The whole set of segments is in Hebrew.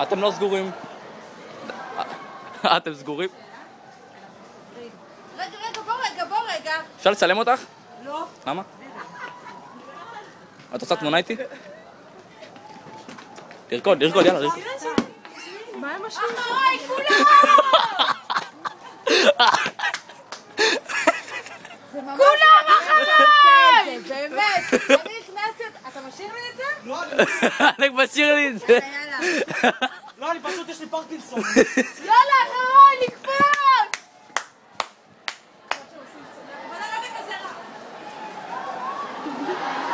אתם לא סגורים. אתם סגורים? בוא רגע. אפשר לצלם אותך? לא. למה? את רוצה תמונה איתי? לרקוד, יאללה, לרקוד. מה הם משהו? אחריי, כולם! כולם אחריי! באמת, אני נכנסתי... אתה משאיר לי את זה? לא, אני משאיר לי את זה. לא, אני פשוט, יש לי פרקינסון. יאללה, אחריי, לקפוץ!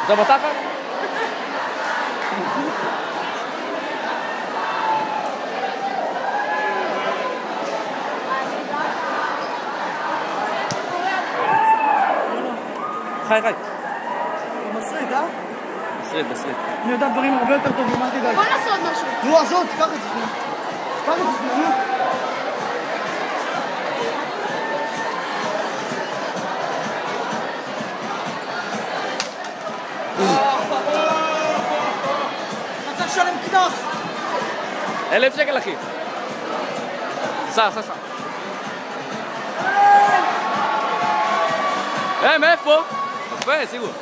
אתה בתחת? חי. מסריד, אה? בסריט. אני יודע דברים הרבה יותר טובים, אל תדאג. בוא נעשה עוד משהו. נו, עזוב, תיקח את זה. תיקח את זה, נו. אתה צריך לשלם קנס. 1,000 שקל, אחי. סע. מאיפה? יפה, סיגור.